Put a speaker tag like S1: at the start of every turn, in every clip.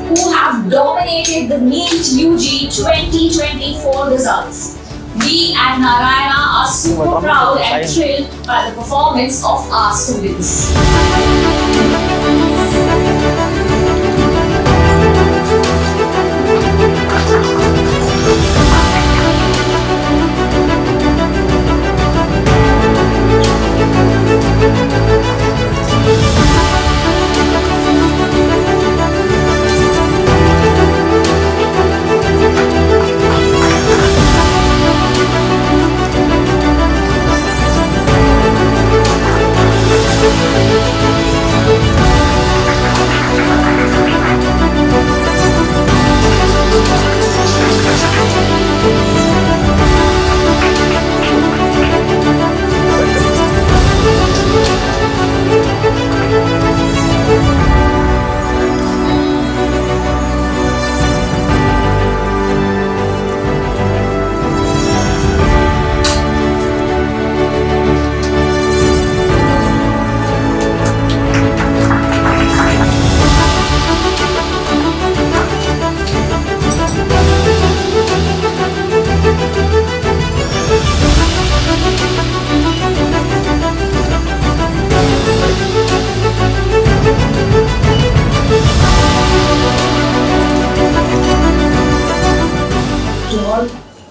S1: who have dominated the NEET UG 2024 results. We at Narayana are super proud and thrilled by the performance of our students.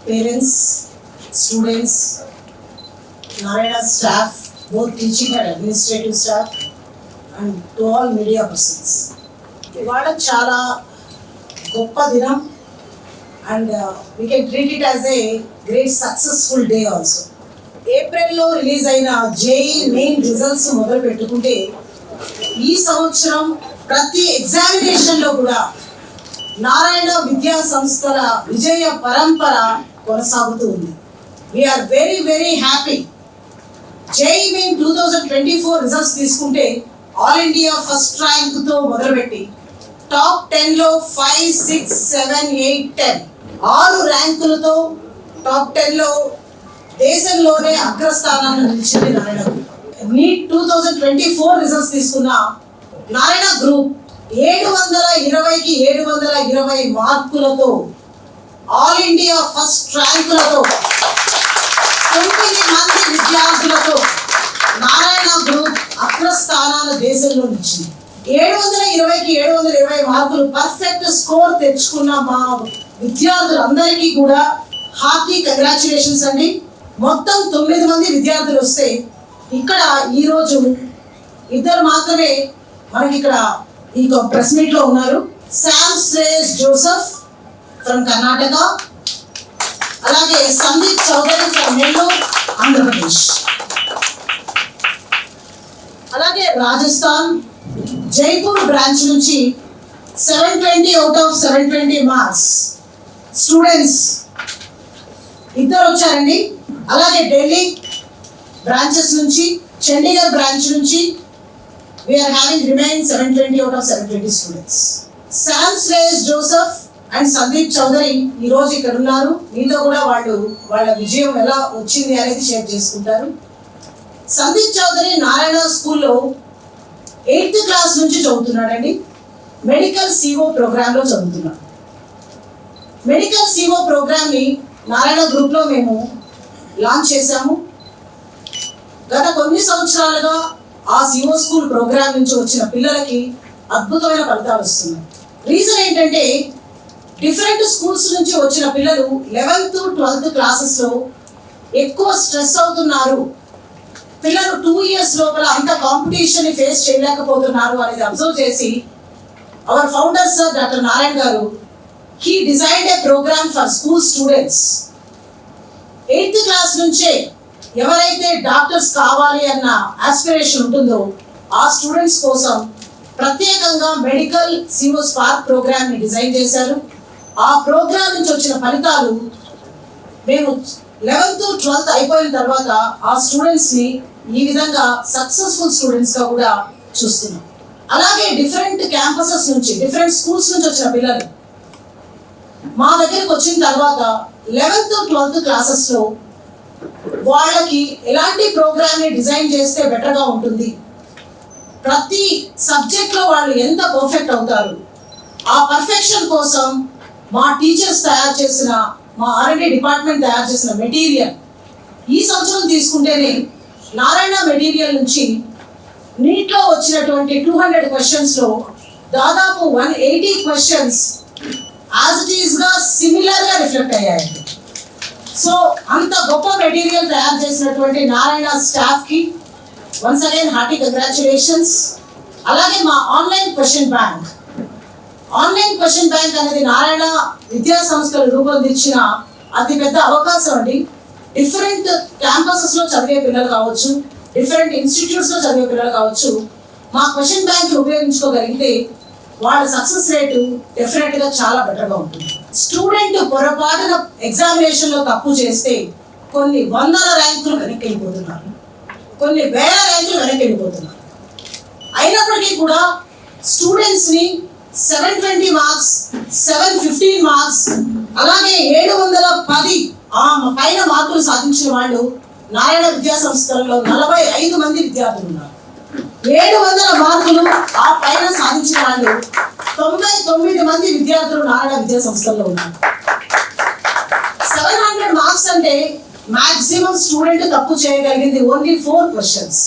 S2: Parents, students, Narayana staff, both teaching and administrative staff, and to all media persons. ఇవాళ చాలా గొప్ప దినం and we can treat it as a great successful day also. ఏప్రిల్లో release అయిన JEE main results మొదలు పెట్టుకుంటే ఈ సంవత్సరం ప్రతి ఎగ్జామినేషన్లో కూడా నారాయణ విద్యా సంస్థల విజయ పరంపర కొనసాగుతూ ఉంది. We're very very happy. JEE main 2024 results తీసుకుంటే ఆల్ ఇండియా ఫస్ట్ ర్యాంక్తో మొదలుపెట్టి టాప్ 10లో 5, 6, 7, 8, 10 6 ర్యాంకులతో టాప్ 10లో దేశంలోనే అగ్రస్థానాన్ని నిలిచింది నారాయణ గ్రూప్. నీట్ 2024 రిజల్ట్స్ తీసుకున్న నారాయణ గ్రూప్ 720కి 720 మార్కులతో ఆల్ ఇండియా ఫస్ట్ ర్యాంకులతో 9 మంది విద్యార్థులతో నారాయణ గ్రూప్ అగ్రస్థానాల దేశంలో నిలిచింది. 720కి 720 మార్కులు పర్ఫెక్ట్ స్కోర్ తెచ్చుకున్న మా విద్యార్థులందరికీ కూడా హార్టీ కంగ్రాచులేషన్స్ అండి. మొత్తం 9 మంది విద్యార్థులు వస్తే ఇక్కడ ఈరోజు 2 మాత్రమే మనకి ఇక్కడ ఈ ప్రెస్ మీట్ లో ఉన్నారు. Sam Shreyas Joseph from Karnataka, అలాగే సందీప్ చౌదరి ఫ్రమ్ నెల్లూరు ఆంధ్రప్రదేశ్, అలాగే రాజస్థాన్ జైపూర్ బ్రాంచ్ నుంచి 720 అవుట్ ఆఫ్ 720 మార్క్స్ స్టూడెంట్స్ 2 వచ్చారండి. అలాగే ఢిల్లీ బ్రాంచెస్ నుంచి, చండీగఢ్ బ్రాంచ్ నుంచి we are having remained 720 out of 720 students. Sam Shreyas Joseph and Sandeep Chowdhury ఈ రోజు ఇక్కడ ఉన్నారు. మీతో కూడా వాళ్ళ విజయం ఎలా వచ్చింది అనేది షేర్ చేసుకుంటారు. సందీప్ చౌదరి నారాయణ స్కూల్లో 8th క్లాస్ నుంచి చదువుతున్నాడండి. మెడికల్ CO ప్రోగ్రాంలో చదువుతున్నాడు. మెడికల్ CO ప్రోగ్రామ్ని నారాయణ గ్రూప్లో మేము లాంచ్ చేశాము. గత కొన్ని సంవత్సరాలుగా ఆ CO స్కూల్ ప్రోగ్రామ్ నుంచి వచ్చిన పిల్లలకి అద్భుతమైన ఫలితాలు వస్తున్నాయి. రీజన్ ఏంటంటే డిఫరెంట్ స్కూల్స్ నుంచి వచ్చిన పిల్లలు 11th, 12th క్లాసెస్లో ఎక్కువ స్ట్రెస్ అవుతున్నారు. పిల్లలు 2 years లోపల అంత కాంపిటీషన్ని ఫేస్ చేయలేకపోతున్నారు అనేది అబ్జర్వ్ చేసి our founder sir doctor Narayana గారు he designed a programme for school students. 8th class నుంచే ఎవరైతే డాక్టర్స్ కావాలి అన్న ఆస్పిరేషన్ ఉంటుందో ఆ స్టూడెంట్స్ కోసం ప్రత్యేకంగా మెడికల్ CO స్పార్క్ ప్రోగ్రామ్ని డిజైన్ చేశారు. ఆ ప్రోగ్రామ్ నుంచి వచ్చిన ఫలితాలు మేము 11th, 12th అయిపోయిన తర్వాత ఆ స్టూడెంట్స్ని ఈ విధంగా సక్సెస్ఫుల్ స్టూడెంట్స్గా కూడా చూస్తున్నాం. అలాగే డిఫరెంట్ క్యాంపసెస్ నుంచి, డిఫరెంట్ స్కూల్స్ నుంచి వచ్చిన పిల్లలు మా దగ్గరికి వచ్చిన తర్వాత 11th, 12th క్లాసెస్లో వాళ్ళకి ఎలాంటి ప్రోగ్రామ్ని డిజైన్ చేస్తే బెటర్గా ఉంటుంది, ప్రతి సబ్జెక్ట్లో వాళ్ళు ఎంత పర్ఫెక్ట్ అవుతారు, ఆ పర్ఫెక్షన్ కోసం మా టీచర్స్ తయారు చేసిన, మా R&D డిపార్ట్మెంట్ తయారు చేసిన మెటీరియల్ ఈ సంవత్సరం తీసుకుంటేనే నారాయణ మెటీరియల్ నుంచి నీట్లో వచ్చినటువంటి 200 క్వశ్చన్స్లో దాదాపు 180 క్వశ్చన్స్ యాజ్ ఇట్ ఈస్గా సిమిలర్గా రిఫ్లెక్ట్ అయ్యాయండి. సో అంత గొప్ప మెటీరియల్ తయారు చేసినటువంటి నారాయణ స్టాఫ్కి వన్స్ అగైన్ హార్టీ కంగ్రాచులేషన్స్. అలాగే మా ఆన్లైన్ క్వశ్చన్ బ్యాంక్ అనేది నారాయణ విద్యా సంస్థలు రూపొందించిన అతిపెద్ద అవకాశం అండి. డిఫరెంట్ క్యాంపసెస్లో చదివే పిల్లలు కావచ్చు, డిఫరెంట్ ఇన్స్టిట్యూట్స్లో చదివే పిల్లలు కావచ్చు, మా క్వశ్చన్ బ్యాంక్ ఉపయోగించుకోగలిగితే వాళ్ళ సక్సెస్ రేటు డెఫినెట్గా చాలా బెటర్గా ఉంటుంది. స్టూడెంట్ పొరపాటున ఎగ్జామినేషన్లో తప్పు చేస్తే కొన్ని వందల ర్యాంకులు వెనక్కి వెళ్ళిపోతున్నారు, కొన్ని వేల ర్యాంకులు వెనక్కి వెళ్ళిపోతున్నారు. అయినప్పటికీ కూడా స్టూడెంట్స్ని 720 మార్క్స్, 715 మార్క్స్, అలాగే 710 పైన మార్కులు సాధించిన వాళ్ళు నారాయణ విద్యా సంస్థలలో 45 మంది విద్యార్థులు ఉన్నారు. 700 మార్కులు ఆ పైన సాధించిన వాళ్ళు 99 మంది విద్యార్థులు నారాయణ విద్యా సంస్థల్లో ఉన్నారు. 700 మార్క్స్ అంటే మాక్సిమం స్టూడెంట్ తప్పు చేయగలిగింది ఓన్లీ 4 క్వశ్చన్స్.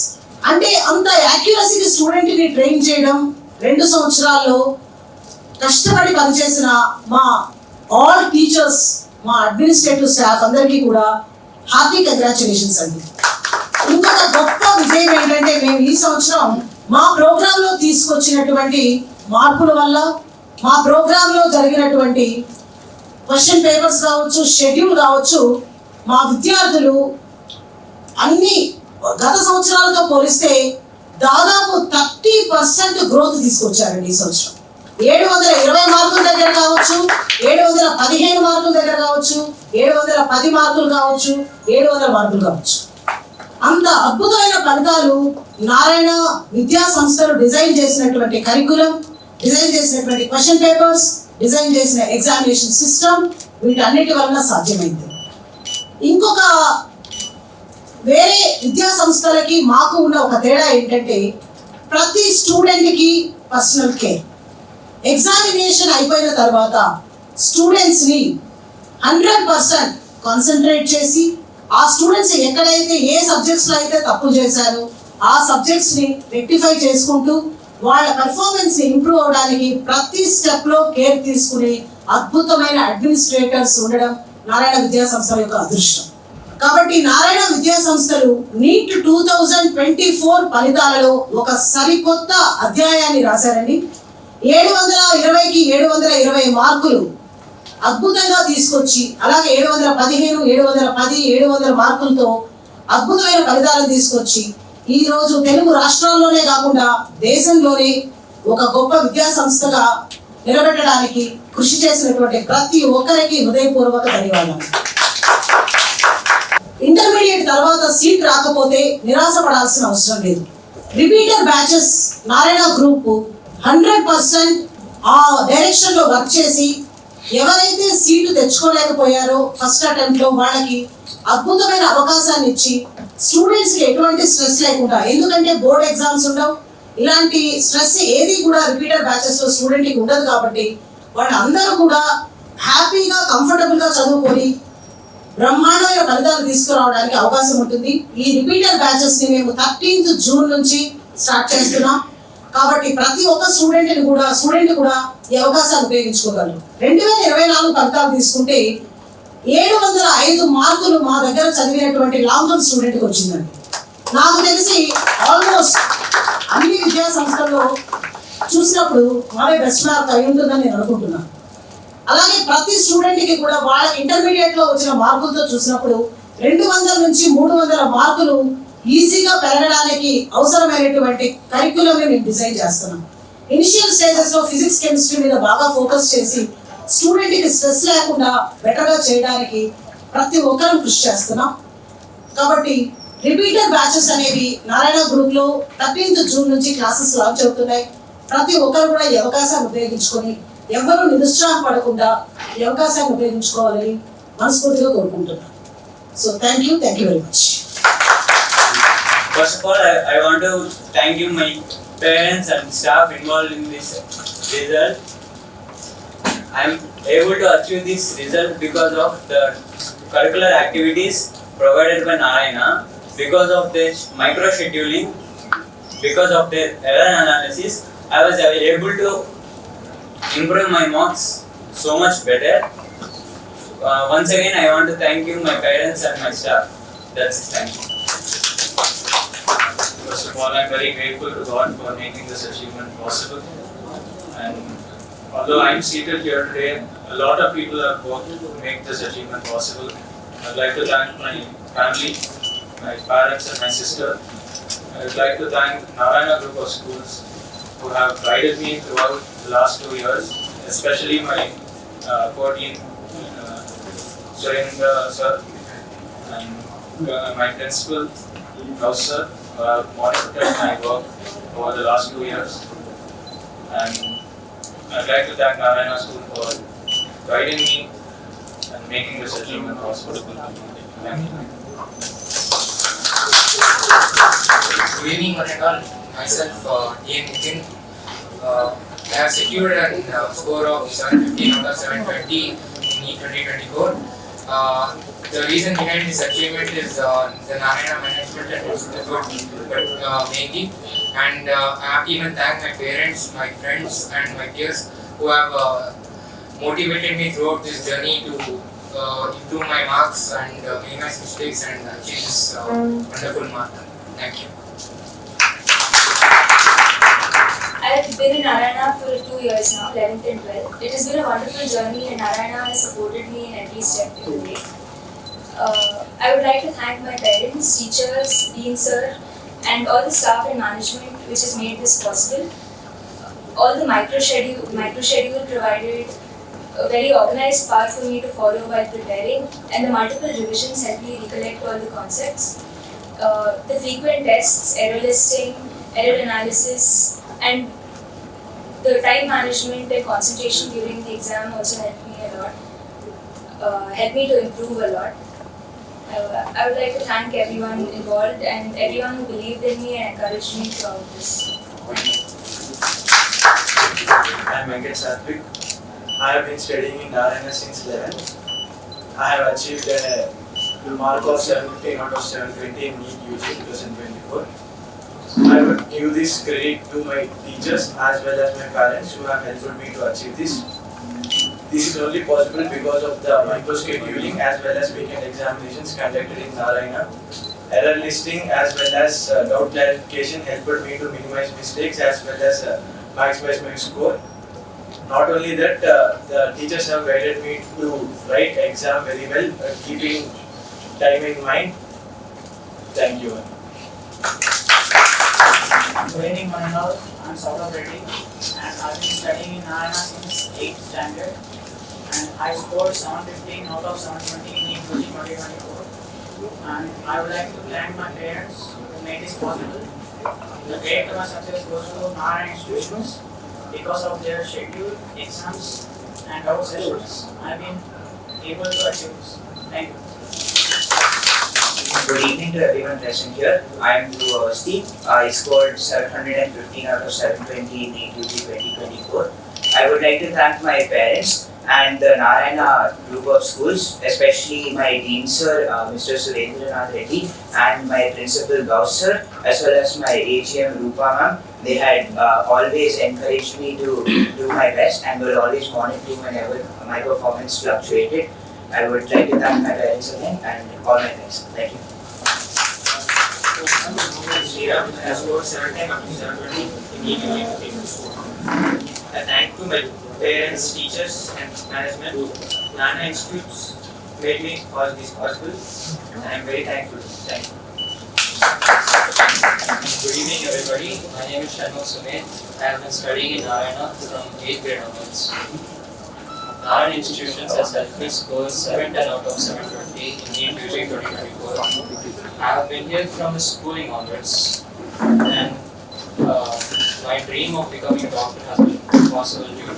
S2: అంటే అంత యాక్యురసీకి స్టూడెంట్ని ట్రైన్ చేయడం 2 సంవత్సరాల్లో కష్టపడి పనిచేసిన మా ఆల్ టీచర్స్, మా అడ్మినిస్ట్రేటివ్ స్టాఫ్ అందరికీ కూడా హార్టీ కంగ్రాచులేషన్స్ అండి. ఇంకొక గొప్ప విజయం ఏంటంటే మేము ఈ సంవత్సరం మా ప్రోగ్రాంలో తీసుకొచ్చినటువంటి మార్పుల వల్ల, మా ప్రోగ్రాంలో జరిగినటువంటి క్వశ్చన్ పేపర్స్ కావచ్చు, షెడ్యూల్ కావచ్చు, మా విద్యార్థులు అన్ని గత సంవత్సరాలతో పోలిస్తే దాదాపు 30% గ్రోత్ తీసుకొచ్చారండి ఈ సంవత్సరం. 720 మార్కుల దగ్గర కావచ్చు, 715 మార్కుల దగ్గర కావచ్చు, 710 మార్కులు కావచ్చు, 700 మార్కులు కావచ్చు. అంత అద్భుతమైన ఫలితాలు నారాయణ విద్యా సంస్థలు డిజైన్ చేసినటువంటి కరికులం, డిజైన్ చేసినటువంటి క్వశ్చన్ పేపర్స్, డిజైన్ చేసిన ఎగ్జామినేషన్ సిస్టమ్, వీటన్నిటి వలన సాధ్యమైంది. ఇంకొక వేరే విద్యా సంస్థలకి మాకు ఉన్న ఒక తేడా ఏంటంటే ప్రతి స్టూడెంట్కి పర్సనల్ కేర్. ఎగ్జామినేషన్ అయిపోయిన తర్వాత స్టూడెంట్స్ని 100% కాన్సన్ట్రేట్ చేసి ఆ స్టూడెంట్స్ ఎక్కడైతే ఏ సబ్జెక్ట్స్లో అయితే తప్పులు చేశారో ఆ సబ్జెక్ట్స్ని రెక్టిఫై చేసుకుంటూ వాళ్ళ పెర్ఫార్మెన్స్ని ఇంప్రూవ్ అవడానికి ప్రతి స్టెప్లో కేర్ తీసుకునే అద్భుతమైన అడ్మినిస్ట్రేటర్స్ ఉండడం నారాయణ విద్యా సంస్థల యొక్క అదృష్టం. కాబట్టి నారాయణ విద్యా సంస్థలు నీట్ 2024 ఫలితాలలో ఒక సరికొత్త అధ్యాయాన్ని రాశారండి. 720కి 720 మార్కులు అద్భుతంగా తీసుకొచ్చి, అలాగే 715, 710, 700 మార్కులతో అద్భుతమైన ఫలితాలను తీసుకొచ్చి ఈరోజు తెలుగు రాష్ట్రాల్లోనే కాకుండా దేశంలోనే ఒక గొప్ప విద్యా సంస్థగా నిలబెట్టడానికి కృషి చేసినటువంటి ప్రతి ఒక్కరికి హృదయపూర్వక ధన్యవాదాలు. ఇంటర్మీడియట్ తర్వాత సీట్ రాకపోతే నిరాశపడాల్సిన అవసరం లేదు. రిపీటర్ బ్యాచెస్ నారాయణ గ్రూప్ 100% ఆ డైరెక్షన్లో వర్క్ చేసి ఎవరైతే సీటు తెచ్చుకోలేకపోయారో ఫస్ట్ అటెంప్ట్లో వాళ్ళకి అద్భుతమైన అవకాశాన్ని ఇచ్చి స్టూడెంట్స్కి ఎటువంటి స్ట్రెస్ లేకుండా, ఎందుకంటే బోర్డ్ ఎగ్జామ్స్ ఉండవు, ఇలాంటి స్ట్రెస్ ఏది కూడా రిపీటర్ బ్యాచెస్లో స్టూడెంట్కి ఉండదు. కాబట్టి వాళ్ళందరూ కూడా హ్యాపీగా కంఫర్టబుల్గా చదువుకొని బ్రహ్మాండమైన ఫలితాలు తీసుకురావడానికి అవకాశం ఉంటుంది. ఈ రిపీటర్ బ్యాచెస్ని మేము 13th జూన్ నుంచి స్టార్ట్ చేస్తున్నాం. కాబట్టి ప్రతి ఒక్క స్టూడెంట్ కూడా ఈ అవకాశాన్ని ఉపయోగించుకోగలరు. 2024 ఫలితాలు తీసుకుంటే 705 మార్కులు మా దగ్గర చదివినటువంటి లాంగ్ టర్మ్ స్టూడెంట్కి వచ్చిందండి. నాకు తెలిసి ఆల్మోస్ట్ అన్ని విద్యా సంస్థల్లో చూసినప్పుడు మాదే బెస్ట్ మార్క్ అయి ఉంటుందని నేను అనుకుంటున్నాను. అలాగే ప్రతి స్టూడెంట్కి కూడా వాళ్ళ ఇంటర్మీడియట్లో వచ్చిన మార్కులతో చూసినప్పుడు 200 నుంచి 300 మార్కులు ఈజీగా పెరగడానికి అవసరమైనటువంటి కరిక్యులంని మేము డిజైన్ చేస్తున్నాం. ఇనిషియల్ స్టేజెస్లో ఫిజిక్స్, కెమిస్ట్రీ మీద బాగా ఫోకస్ చేసి స్టూడెంట్కి స్ట్రెస్ లేకుండా బెటర్గా చేయడానికి ప్రతి ఒక్కరూ కృషి చేస్తున్నాం. కాబట్టి రిపీటర్ బ్యాచెస్ అనేవి నారాయణ గ్రూప్లో 13th జూన్ నుంచి క్లాసెస్ లాంచ్ అవుతున్నాయి. ప్రతి ఒక్కరు కూడా ఈ అవకాశాన్ని ఉపయోగించుకొని ఎవరు నిరుత్సాహపడకుండా ఈ అవకాశాన్ని ఉపయోగించుకోవాలని మనస్ఫూర్తిగా కోరుకుంటున్నాను. So thank you very much.
S3: First of all, I want to thank you, my parents and staff involved in this result. I am able to achieve this result because of the curricular activities provided by Narayana, because of their micro scheduling, because of their error analysis. I was able to improve my marks so much better. Once again, I want to thank you, my parents and my staff. That's it. Thank you.
S4: First of all, I'm very grateful to God for making this achievement possible. And although I'm seated here today, a lot of people have worked to make this achievement possible. I'd like to thank my family, my parents and my sister. I'd like to thank Narayana Group of Schools who have guided me throughout the last 2 years, especially my core team, Surendra sir, and my principal, Rao sir, who have monitored my work over the last 2 years. And I'd like to thank Narayana School for guiding me and making this achievement possible. Thank you.
S5: Good evening, one and all. Myself, D.N. Nitin. I have secured a score of 715 out of 720 in NEET 2024. The reason behind this achievement is the Narayana management and its effort, but mainly. And I have to even thank my parents, my friends, and my peers who have motivated me throughout this journey to improve my marks and minimize mistakes and achieve this wonderful mark. Thank you.
S6: I've been in Narayana for 2 years now, 11th and 12th. It has been a wonderful journey and Narayana has supported me in every step of the way. I would like to thank my parents, teachers, Dean sir, and all the staff and management which has made this possible. All the micro schedule provided a very organized path for me to follow while preparing, and the multiple revisions helped me recollect all the concepts. The frequent tests, error listing, error analysis, and the time management and concentration during the exam also helped me a lot, helped me to improve a lot. I would like to thank everyone involved and everyone who believed in me and encouraged me throughout this.
S7: I'm Venkat Satvik. I have been studying in Narayana since 11th. I have achieved a mark of 715 out of 720 in NEET UG 2024. I would give this credit to my teachers as well as my parents who have helped me to achieve this. This is only possible because of the micro-scheduling as well as weekend examinations conducted in Narayana. Error listing as well as doubt clarification helped me to minimize mistakes as well as maximize my score. Not only that, the teachers have guided me to write exam very well, keeping time in mind. Thank you.
S8: Good evening, one and all. I'm Saurabh Reddy, and I've been studying in Narayana since 8th standard. And I scored 715 out of 720 in NEET 2024. And I would like to thank my parents who made this possible. The great to my success goes to Narayana institutions. Because of their schedule, exams, and out sessions, I've been able to achieve this. Thank you.
S9: Good evening to everyone present here. I am Dhruv Awasthi. I scored 715 out of 720 in NEET UG 2024. I would like to thank my parents and the Narayana Group of Schools, especially my Dean Sir, Mr. Surendra Reddy, and my Principal Gauss Sir, as well as my AGM Rupa Ma'am. They had always encouraged me to do my best and were always monitoring whenever my performance fluctuated. I would like to thank my parents again and all my friends. Thank you.
S5: I scored 710 out of 720 in NEET UG 2024. I thank to my parents, teachers, and management. Narayana Institutes made me all this possible, and I am very thankful. Thank you.
S10: Good evening, everybody. My name is Shanmugh Sumit. I have been studying in Narayana from 8th grade onwards. Narayana Institutions has helped me score 710 out of 720 in NEET UG 2024. I have been here from schooling onwards, and my dream of becoming a doctor has been possible due to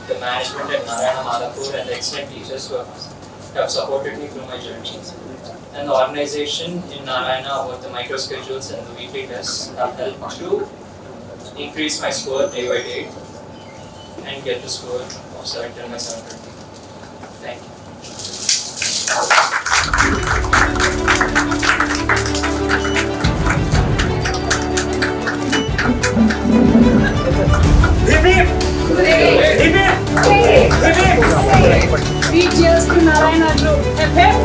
S10: the management at Narayana Madhapur and the excellent teachers who have supported me through my journey. And the organization in Narayana with the micro schedules and the weekly tests have helped to increase my score day by day and get to score of 710 by 720. Thank you.
S2: We cheers to Narayana Group.